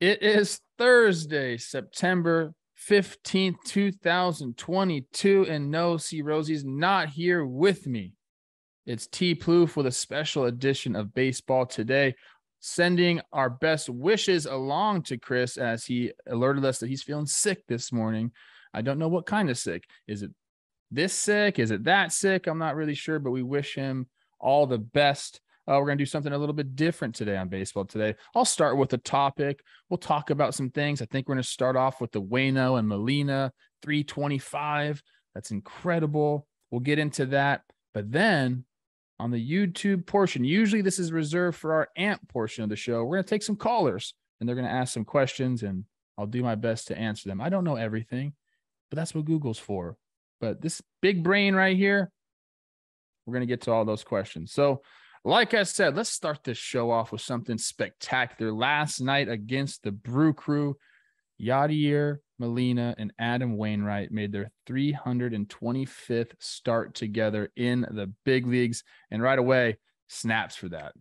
It is Thursday, September 15th, 2022, and no, C. Rosie's not here with me. It's T. Plouffe with a special edition of Baseball Today, sending our best wishes along to Chris as he alerted us that he's feeling sick this morning. I don't know what kind of sick. Is it this sick? Is it that sick? I'm not really sure, but we wish him all the best. We're going to do something a little bit different today on Baseball Today. I'll start with a topic. We'll talk about some things. I think we're going to start off with the Waino and Molina 325. That's incredible. We'll get into that. But then on the YouTube portion, usually this is reserved for our AMP portion of the show. We're going to take some callers, and they're going to ask some questions, and I'll do my best to answer them. I don't know everything, but that's what Google's for. But this big brain right here, we're going to get to all those questions. So, like I said, let's start this show off with something spectacular. Last night against the Brew Crew, Yadi, Molina, and Adam Wainwright made their 325th start together in the big leagues. And right away, snaps for that.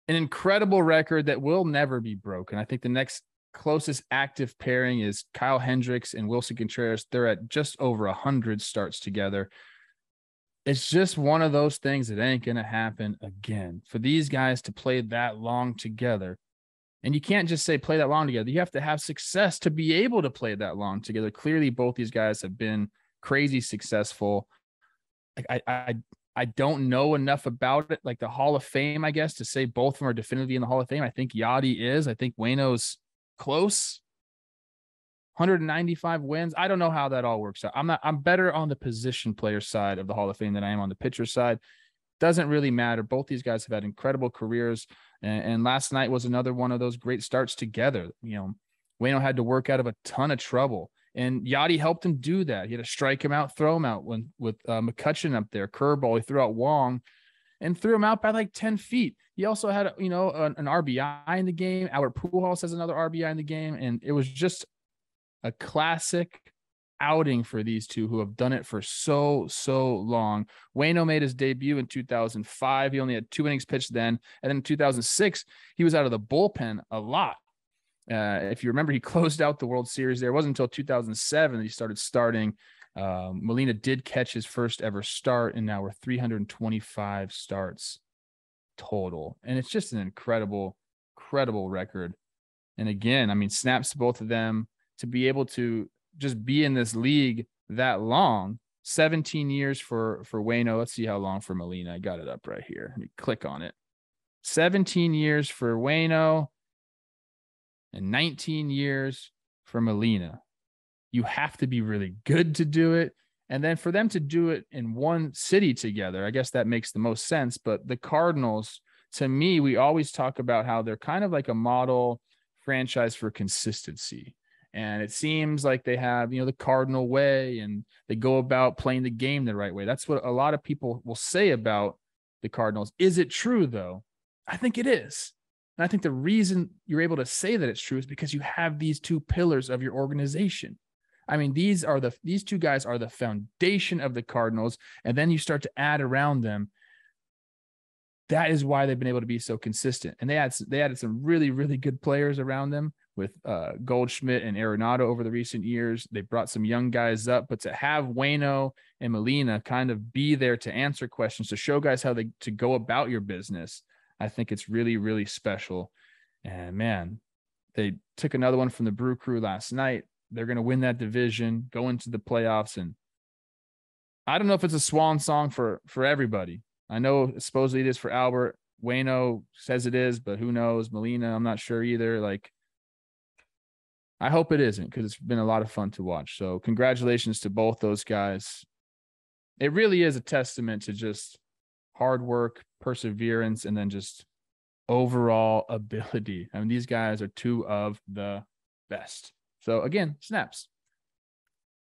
An incredible record that will never be broken. I think the next closest active pairing is Kyle Hendricks and Wilson Contreras. They're at just over 100 starts together. It's just one of those things that ain't going to happen again. For these guys to play that long together, and you can't just say play that long together. You have to have success to be able to play that long together. Clearly, both these guys have been crazy successful. I don't know enough about it, like the Hall of Fame, I guess, to say both of them are definitively in the Hall of Fame. I think Yadi is. I think Waino's close. 195 wins. I don't know how that all works out. I'm better on the position player side of the Hall of Fame than I am on the pitcher side. Doesn't really matter. Both these guys have had incredible careers. And last night was another one of those great starts together. You know, Waino had to work out of a ton of trouble, and Yadi helped him do that. He had to strike him out, throw him out with McCutcheon up there, curveball. He threw out Wong and threw him out by like 10 feet. He also had, an RBI in the game. Albert Pujols has another RBI in the game. And it was just a classic outing for these two who have done it for so long. Waino made his debut in 2005. He only had 2 innings pitched then. And then in 2006, he was out of the bullpen a lot. If you remember, he closed out the World Series there. It wasn't until 2007 that he started starting. Molina did catch his first ever start, and now we're 325 starts total. And it's just an incredible record. And again, I mean, snaps to both of them to be able to just be in this league that long. 17 years for Waino. Let's see how long for Molina. I got it up right here. Let me click on it. 17 years for Waino and 19 years for Molina. You have to be really good to do it. And then for them to do it in one city together, I guess that makes the most sense. But the Cardinals, to me, we always talk about how they're kind of like a model franchise for consistency. And it seems like they have, the Cardinal way, and they go about playing the game the right way. That's what a lot of people will say about the Cardinals. Is it true, though? I think it is. And I think the reason you're able to say that it's true is because you have these two pillars of your organization. I mean, these two guys are the foundation of the Cardinals, and then you start to add around them. That is why they've been able to be so consistent. And they added some really, really good players around them with Goldschmidt and Arenado over the recent years. They brought some young guys up, but to have Waino and Molina kind of be there to answer questions, to show guys how to go about your business, I think it's really, really special. And man, they took another one from the Brew Crew last night. They're going to win that division, go into the playoffs. And I don't know if it's a swan song for everybody. I know supposedly it is for Albert. Waino says it is, but who knows? Molina, I'm not sure either. Like, I hope it isn't, because it's been a lot of fun to watch. So congratulations to both those guys. It really is a testament to just hard work, perseverance, and then just overall ability. I mean, these guys are two of the best. So again, snaps.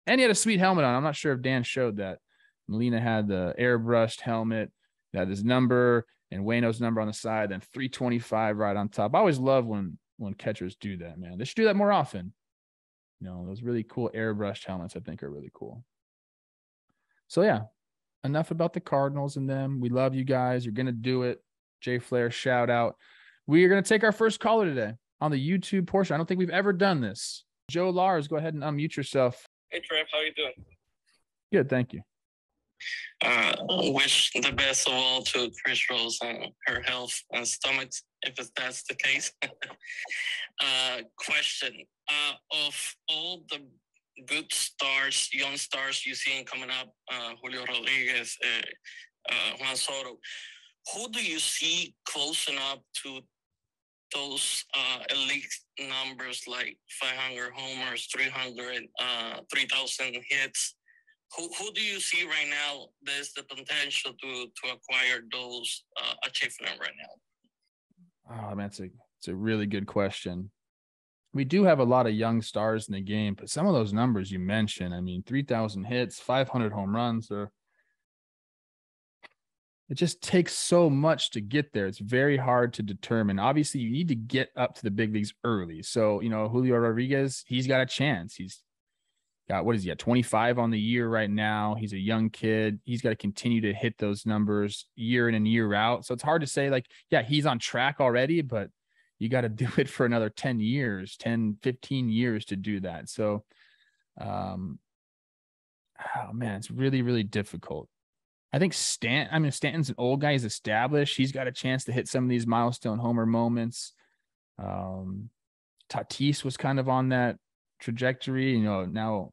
And he had a sweet helmet on. I'm not sure if Dan showed that. Molina had the airbrushed helmet that had his number and Waino's number on the side, then 325 right on top. I always love when catchers do that, man. They should do that more often. Those really cool airbrushed helmets, I think, are really cool. So yeah, enough about the Cardinals and them. We love you guys. You're going to do it. Jay Flair, shout out. We are going to take our first caller today on the YouTube portion. I don't think we've ever done this. Joe Lars, go ahead and unmute yourself. Hey, Trev, how you doing? Good, thank you. Wish the best of all to Chris Rose and her health and stomach, if that's the case. Question, of all the good stars, young stars you seen coming up, Julio Rodriguez, Juan Soto, who do you see close enough to those elite numbers like 500 homers, 3,000 hits? Who do you see right now there's the potential to acquire those achievements right now? Oh, man, it's a really good question. We do have a lot of young stars in the game, but some of those numbers you mentioned, I mean, 3,000 hits, 500 home runs, it just takes so much to get there. It's very hard to determine. Obviously, you need to get up to the big leagues early. So, Julio Rodriguez, he's got a chance. He's got, what is he at, 25 on the year right now. He's a young kid. He's got to continue to hit those numbers year in and year out. So it's hard to say, like, yeah, he's on track already, but you got to do it for another 10 years, 10, 15 years to do that. So, oh man, it's really, really difficult. I think Stanton's an old guy. He's established. He's got a chance to hit some of these milestone homer moments. Tatis was kind of on that trajectory, now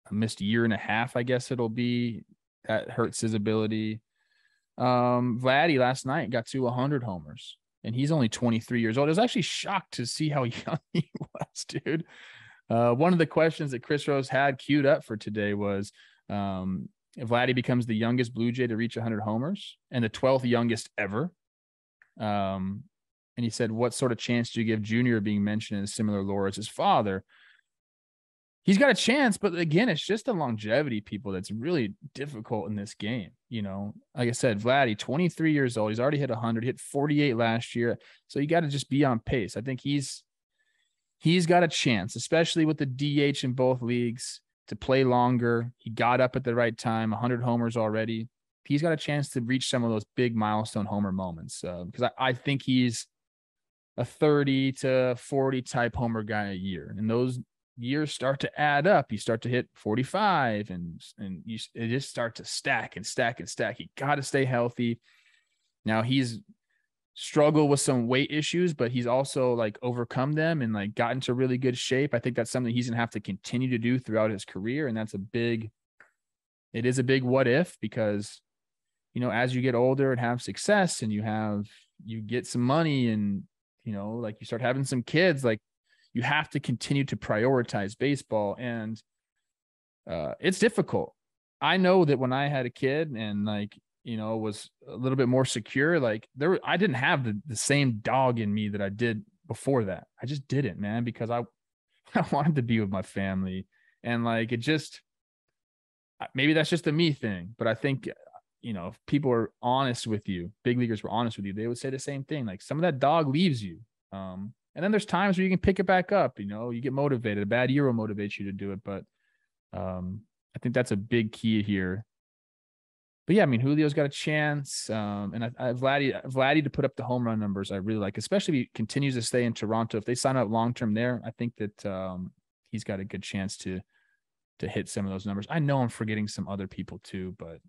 a missed year and a half, I guess it'll be. That hurts his ability. Vladdy last night got to 100 homers, and he's only 23 years old. I was actually shocked to see how young he was, dude. One of the questions that Chris Rose had queued up for today was, Vladdy becomes the youngest Blue Jay to reach 100 homers and the 12th youngest ever. And he said, what sort of chance do you give Junior being mentioned in a similar lore as his father? He's got a chance, but again, it's just the longevity, people, that's really difficult in this game. Like I said, Vladdy, 23 years old. He's already hit 100, hit 48 last year. So you got to just be on pace. I think he's got a chance, especially with the DH in both leagues, to play longer. He got up at the right time, 100 homers already. He's got a chance to reach some of those big milestone homer moments, because I think he's a 30 to 40 type homer guy a year. And those years start to add up. You start to hit 45 and it just start to stack and stack and stack. You got to stay healthy. Now he's struggled with some weight issues, but he's also like overcome them and like gotten to really good shape. I think that's something he's going to have to continue to do throughout his career. And it is a big what if, because, as you get older and have success and you get some money and, like you start having some kids, like you have to continue to prioritize baseball. And it's difficult. I know that when I had a kid and was a little bit more secure, I didn't have the same dog in me that I did before that. I just didn't, man, because I wanted to be with my family. And maybe that's just a me thing, but I think, if people are honest with you, big leaguers were honest with you, they would say the same thing. Like, some of that dog leaves you. And then there's times where you can pick it back up, you get motivated. A bad year will motivate you to do it. But I think that's a big key here. But yeah, I mean, Julio's got a chance. And Vladdy to put up the home run numbers I really like, especially if he continues to stay in Toronto. If they sign up long-term there, I think that he's got a good chance to hit some of those numbers. I know I'm forgetting some other people too, but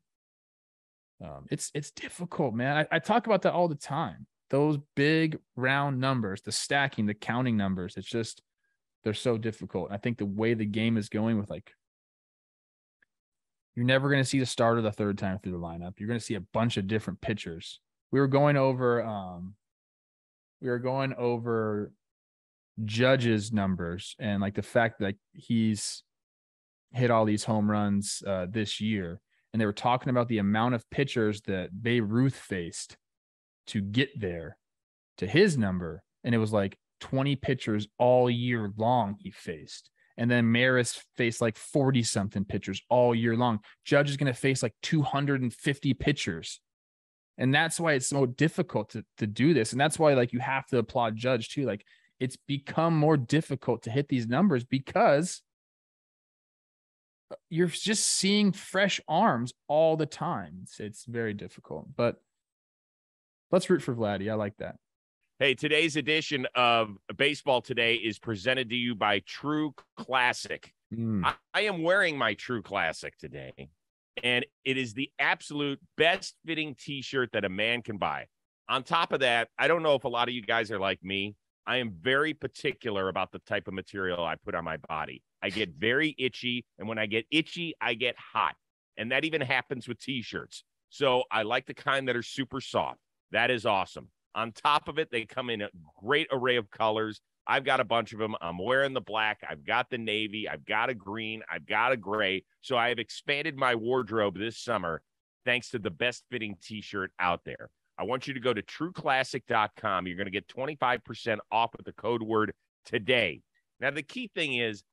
it's difficult, man. I talk about that all the time. Those big round numbers, the stacking, the counting numbers, they're so difficult. I think the way the game is going with you're never going to see the starter the third time through the lineup. You're going to see a bunch of different pitchers. We were going over Judge's numbers and the fact that he's hit all these home runs this year. And they were talking about the amount of pitchers that Babe Ruth faced to get there to his number. And it was 20 pitchers all year long he faced. And then Maris faced 40 something pitchers all year long. Judge is going to face 250 pitchers. And that's why it's so difficult to do this. And that's why you have to applaud Judge too. It's become more difficult to hit these numbers because you're just seeing fresh arms all the time. It's very difficult, but let's root for Vladdy. I like that. Hey, today's edition of Baseball Today is presented to you by True Classic. I am wearing my True Classic today, and it is the absolute best fitting t-shirt that a man can buy. On top of that, I don't know if a lot of you guys are like me. I am very particular about the type of material I put on my body. I get very itchy, and when I get itchy, I get hot. And that even happens with t-shirts. So I like the kind that are super soft. That is awesome. On top of it, they come in a great array of colors. I've got a bunch of them. I'm wearing the black. I've got the navy. I've got a green. I've got a gray. So I have expanded my wardrobe this summer thanks to the best fitting t-shirt out there. I want you to go to trueclassic.com. You're going to get 25% off with the code word today. Now, the key thing is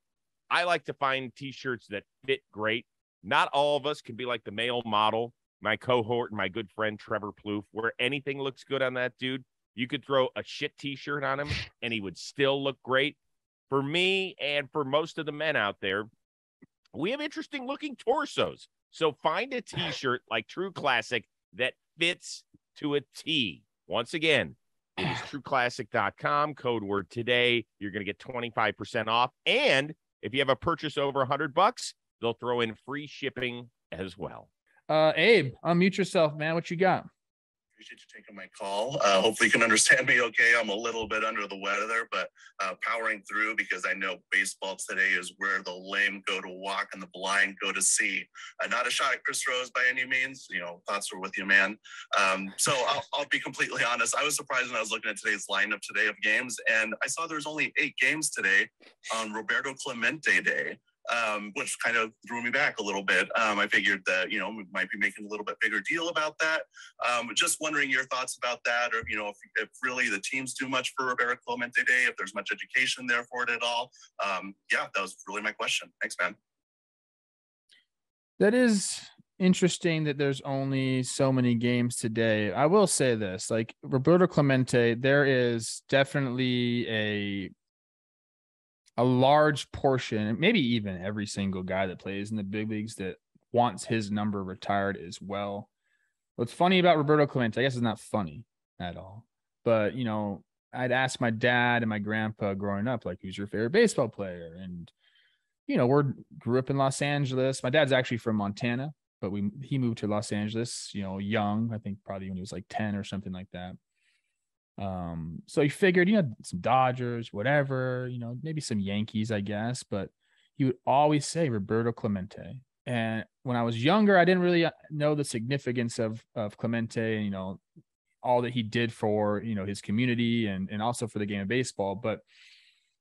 I like to find t-shirts that fit great. Not all of us can be like the male model, my cohort and my good friend Trevor Plouffe, where anything looks good on that dude. You could throw a shit t-shirt on him and he would still look great. For me and for most of the men out there, we have interesting looking torsos. So find a t-shirt like True Classic that fits to a T. Once again, it is trueclassic.com, code word today. You're going to get 25% off. And if you have a purchase over $100, they'll throw in free shipping as well. Abe, unmute yourself, man. What you got? Appreciate you taking my call. Hopefully you can understand me okay. I'm a little bit under the weather, but powering through because I know baseball today is where the lame go to walk and the blind go to see. Not a shot at Chris Rose by any means. You know, thoughts are with you, man. So I'll be completely honest. I was surprised when I was looking at today's lineup today of games, and I saw there's only 8 games today on Roberto Clemente Day. Which kind of threw me back a little bit. I figured that, you know, we might be making a little bit bigger deal about that. Just wondering your thoughts about that, or, you know, if really the teams do much for Roberto Clemente Day, if there's much education there for it at all. Yeah, that was really my question. Thanks, man. That is interesting that there's only so many games today. I will say this, like Roberto Clemente, there is definitely a large portion, maybe even every single guy that plays in the big leagues that wants his number retired as well. What's funny about Roberto Clemente, I guess it's not funny at all, but, you know, I'd ask my dad and my grandpa growing up, like, who's your favorite baseball player? And, you know, grew up in Los Angeles. My dad's actually from Montana, but he moved to Los Angeles, you know, young, I think probably when he was like 10 or something like that. So he figured, you know, some Dodgers, whatever, you know, maybe some Yankees, I guess, but he would always say Roberto Clemente. And when I was younger, I didn't really know the significance of Clemente and, you know, all that he did for, you know, his community and also for the game of baseball. But,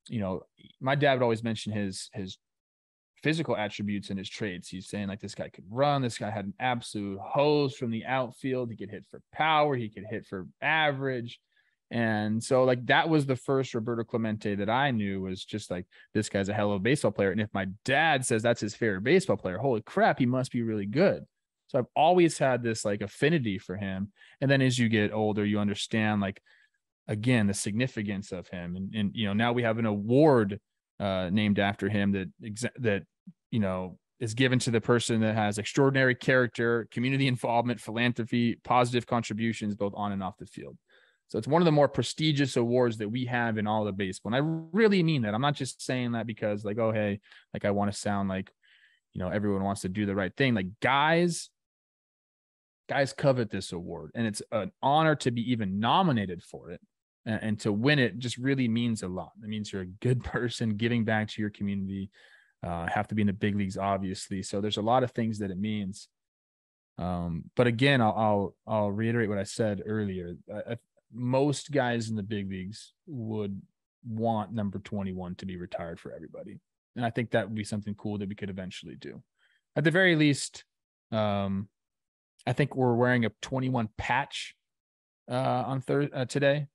you know, my dad would always mention his physical attributes and his traits. He's saying like, this guy could run. This guy had an absolute hose from the outfield. He could hit for power. He could hit for average. And so like that was the first Roberto Clemente that I knew, was just like, this guy's a hell of a baseball player. And if my dad says that's his favorite baseball player, holy crap, he must be really good. So I've always had this like affinity for him. And then as you get older, you understand like, again, the significance of him. And you know, now we have an award named after him that, you know, is given to the person that has extraordinary character, community involvement, philanthropy, positive contributions, both on and off the field. So it's one of the more prestigious awards that we have in all of baseball. And I really mean that. I'm not just saying that because like, oh, hey, like I want to sound like, you know, everyone wants to do the right thing. Like guys covet this award, and it's an honor to be even nominated for it, and to win it just really means a lot. It means you're a good person giving back to your community. Have to be in the big leagues, obviously. So there's a lot of things that it means. But again, I'll reiterate what I said earlier. Most guys in the big leagues would want number 21 to be retired for everybody. And I think that would be something cool that we could eventually do. At the very least, I think we're wearing a 21 patch on today.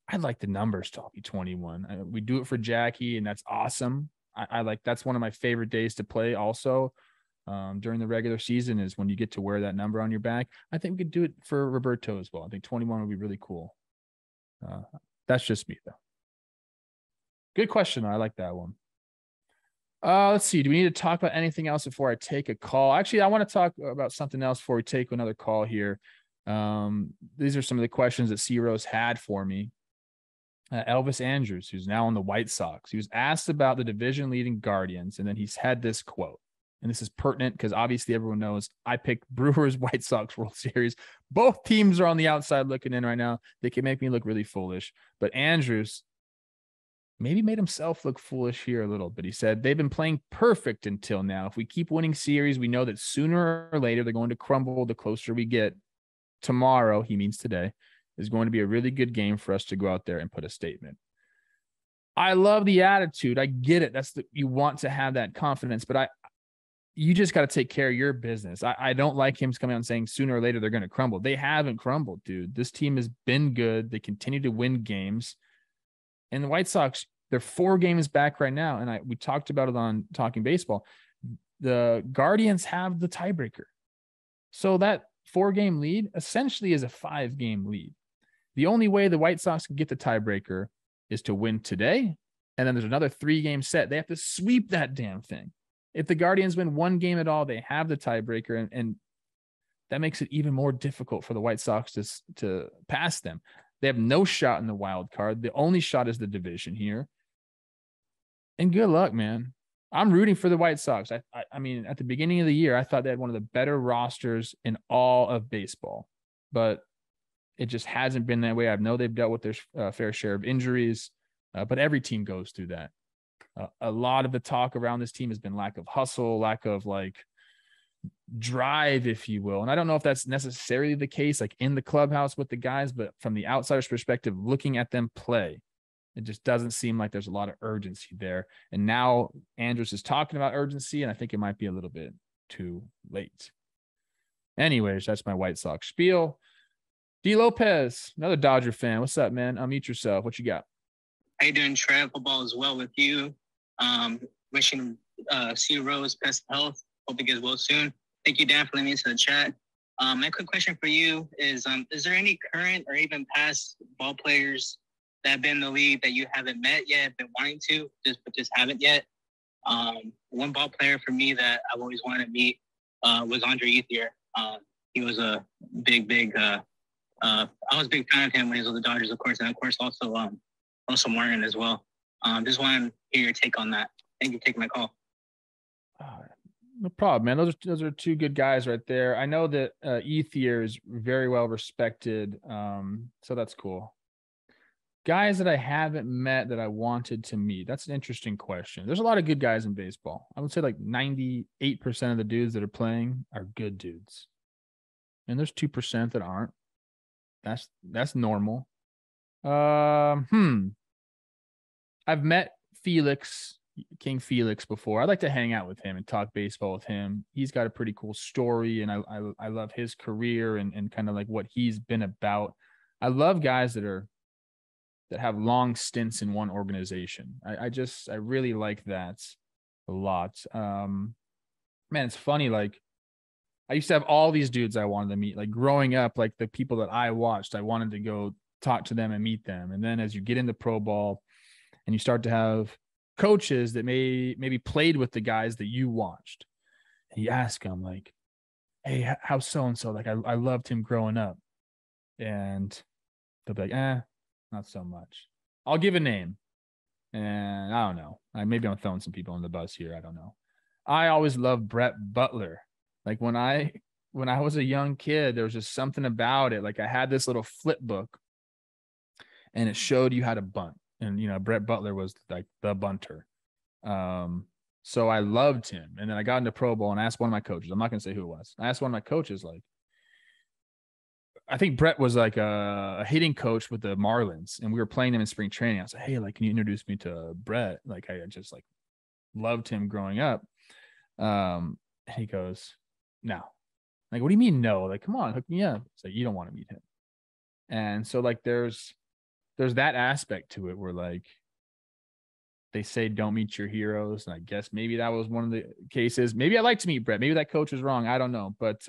I'd like the numbers to all be 21. We do it for Jackie, and that's awesome. I like, that's one of my favorite days to play also. During the regular season is when you get to wear that number on your back. I think we could do it for Roberto as well. I think 21 would be really cool. That's just me though. Good question. I like that one. Let's see. Do we need to talk about anything else before I take a call? Actually, I want to talk about something else before we take another call here. These are some of the questions that C Rose had for me. Elvis Andrus, who's now on the White Sox, he was asked about the division leading Guardians, and then he's had this quote. And this is pertinent because obviously everyone knows I picked Brewers White Sox World Series. Both teams are on the outside looking in right now. They can make me look really foolish. But Andrus maybe made himself look foolish here a little bit. He said, they've been playing perfect until now. If we keep winning series, we know that sooner or later they're going to crumble the closer we get. Tomorrow, he means today, is going to be a really good game for us to go out there and put a statement. I love the attitude. I get it. You want to have that confidence, but you just got to take care of your business. I don't like him coming out and saying sooner or later they're going to crumble. They haven't crumbled, dude. This team has been good. They continue to win games. And the White Sox, they're 4 games back right now. And we talked about it on Talking Baseball. The Guardians have the tiebreaker. So that 4-game lead essentially is a 5-game lead. The only way the White Sox can get the tiebreaker is to win today. And then there's another 3-game set. They have to sweep that damn thing. If the Guardians win 1 game at all, they have the tiebreaker, and that makes it even more difficult for the White Sox to pass them. They have no shot in the wild card. The only shot is the division here. And good luck, man. I'm rooting for the White Sox. I mean, at the beginning of the year, I thought they had one of the better rosters in all of baseball, but it just hasn't been that way. I know they've dealt with their fair share of injuries, but every team goes through that. A lot of the talk around this team has been lack of hustle, lack of like drive, if you will. And I don't know if that's necessarily the case, like in the clubhouse with the guys, but from the outsider's perspective, looking at them play, it just doesn't seem like there's a lot of urgency there. And now Andrus is talking about urgency, and I think it might be a little bit too late. Anyways, that's my White Sox spiel. D. Lopez, another Dodger fan. What's up, man? Unmute yourself. What you got? How you doing, Trev? Hope all is well with you. Wishing C Rose best health. Hope he gets well soon. Thank you, Dan, for letting me into the chat. My quick question for you is there any current or even past ball players that have been in the league that you haven't met yet, been wanting to, just haven't yet? One ball player for me that I've always wanted to meet was Andre Ethier. He was a big I was a big fan of him when he was with the Dodgers, of course, and of course also Martin as well. Just want to hear your take on that. Thank you for taking my call. No problem, man. Those are 2 good guys right there. I know that Ethier is very well respected, so that's cool. Guys that I haven't met that I wanted to meet. That's an interesting question. There's a lot of good guys in baseball. I would say like 98% of the dudes that are playing are good dudes. And there's 2% that aren't. That's normal. I've met King Felix before. I'd like to hang out with him and talk baseball with him. He's got a pretty cool story, and I love his career and kind of like what he's been about. I love guys that have long stints in one organization. I really like that a lot. Man, it's funny. Like, I used to have all these dudes I wanted to meet. Like growing up, like the people that I watched, I wanted to go talk to them and meet them. And then as you get into pro ball and you start to have coaches that maybe played with the guys that you watched, and you ask them like, hey, how's so-and-so? Like, I loved him growing up. And they'll be like, not so much. I'll give a name. And I don't know. Maybe I'm throwing some people on the bus here. I don't know. I always loved Brett Butler. Like when I was a young kid, there was just something about it. Like I had this little flip book and it showed you how to bunt. And, you know, Brett Butler was like the bunter. So I loved him. And then I got into pro ball and asked one of my coaches, I'm not going to say who it was. I asked one of my coaches, like, I think Brett was like a hitting coach with the Marlins, and we were playing him in spring training. I was like, hey, like, can you introduce me to Brett? Like, I just like loved him growing up. And he goes, no. Like, what do you mean no? Like, come on, hook me up. It's like, you don't want to meet him. And so like, there's that aspect to it where like, they say don't meet your heroes. And I guess maybe that was one of the cases. Maybe I'd like to meet Brett. Maybe that coach was wrong. I don't know. But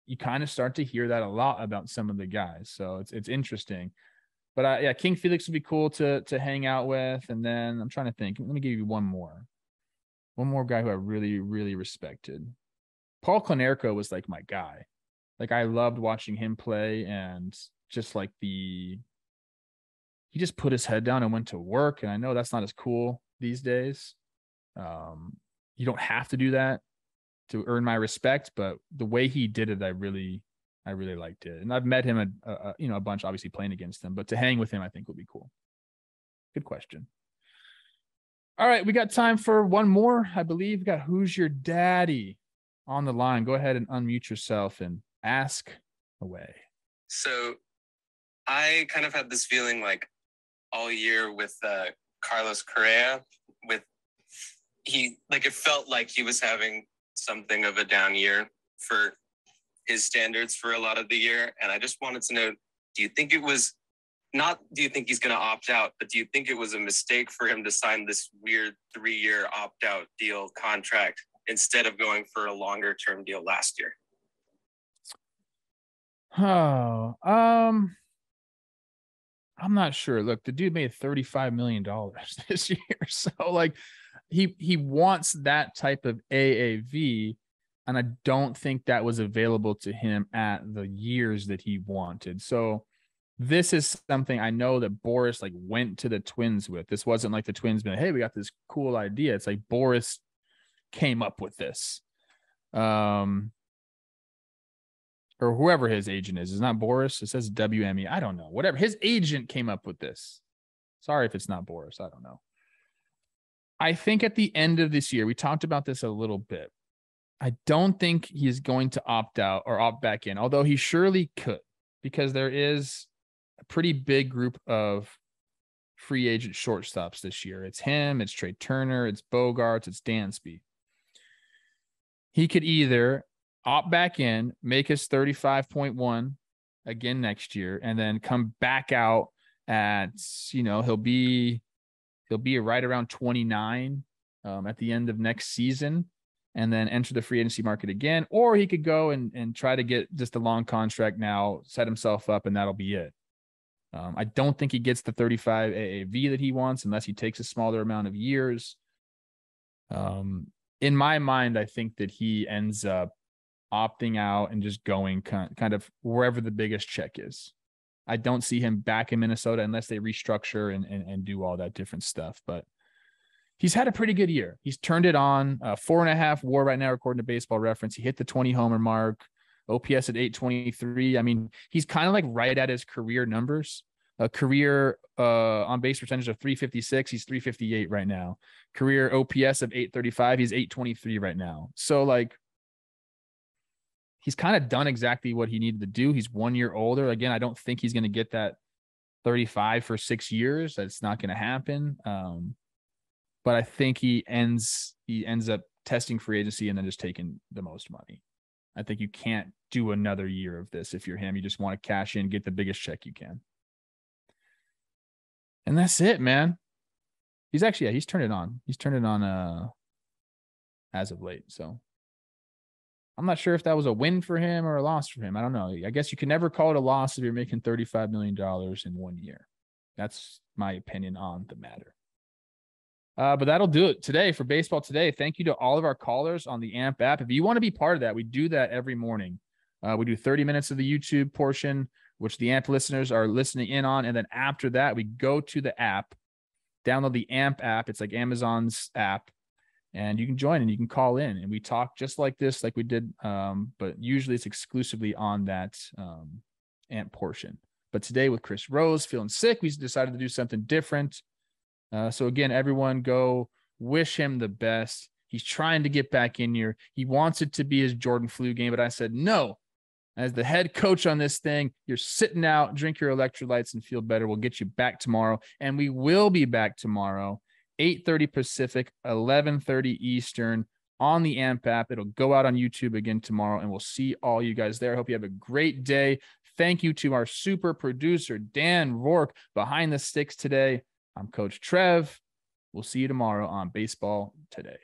you kind of start to hear that a lot about some of the guys. So it's interesting. But yeah, King Felix would be cool to hang out with. And then I'm trying to think. Let me give you one more guy who I really, really respected. Paul Konerko was like my guy. Like, I loved watching him play, and just like he just put his head down and went to work. And I know that's not as cool these days. You don't have to do that to earn my respect, but the way he did it, I really liked it. And I've met him a bunch, obviously playing against him, but to hang with him, I think would be cool. Good question. All right, we got time for one more, I believe. We got Who's Your Daddy on the line. Go ahead and unmute yourself and ask away. So I kind of had this feeling like all year with Carlos Correa, it felt like he was having something of a down year for his standards for a lot of the year. And I just wanted to know, do you think he's going to opt out, but do you think it was a mistake for him to sign this weird 3-year opt-out deal contract instead of going for a longer term deal last year? Oh, I'm not sure. Look, the dude made $35 million this year. So like he wants that type of AAV. And I don't think that was available to him at the years that he wanted. So this is something I know that Boris like went to the Twins with. This wasn't like the Twins being, hey, we got this cool idea. It's like Boris came up with this. Or whoever his agent is. It's not Boris. It says WME. I don't know. Whatever. His agent came up with this. Sorry if it's not Boris. I don't know. I think at the end of this year, we talked about this a little bit. I don't think he is going to opt out or opt back in, although he surely could, because there is a pretty big group of free agent shortstops this year. It's him, it's Trey Turner, it's Bogarts, it's Dansby. He could either opt back in, make his 35.1 again next year, and then come back out at, he'll be right around 29 at the end of next season, and then enter the free agency market again. Or he could go and try to get just a long contract now, set himself up, and that'll be it. I don't think he gets the 35 AAV that he wants unless he takes a smaller amount of years. In my mind, I think that he ends up opting out and just going kind of wherever the biggest check is. I don't see him back in Minnesota unless they restructure and do all that different stuff. But he's had a pretty good year. He's turned it on. 4.5 WAR right now, according to Baseball Reference. He hit the 20 homer mark. OPS at 823. I mean, he's kind of like right at his career numbers. A career on base percentage of 356. He's 358 right now. Career OPS of 835. He's 823 right now. So like, he's kind of done exactly what he needed to do. He's 1 year older. Again, I don't think he's going to get that 35 for 6 years. That's not going to happen. But I think he ends up testing free agency and then just taking the most money. I think you can't do another year of this if you're him. You just want to cash in, get the biggest check you can. And that's it, man. He's turned it on. He's turned it on as of late. So I'm not sure if that was a win for him or a loss for him. I don't know. I guess you can never call it a loss if you're making $35 million in 1 year. That's my opinion on the matter. But that'll do it today for Baseball Today. Thank you to all of our callers on the AMP app. If you want to be part of that, we do that every morning. We do 30 minutes of the YouTube portion, which the AMP listeners are listening in on. And then after that, we go to the app, download the AMP app. It's like Amazon's app. And you can join and you can call in. And we talk just like this, like we did. But usually it's exclusively on that AMP portion. But today with Chris Rose feeling sick, we decided to do something different. So again, everyone go wish him the best. He's trying to get back in here. He wants it to be his Jordan flu game, but I said, no, as the head coach on this thing, you're sitting out, drink your electrolytes and feel better. We'll get you back tomorrow. And we will be back tomorrow, 8:30 Pacific, 11:30 Eastern on the AMP app. It'll go out on YouTube again tomorrow, and we'll see all you guys there. I hope you have a great day. Thank you to our super producer, Dan Rourke, behind the sticks today. I'm Coach Trev. We'll see you tomorrow on Baseball Today.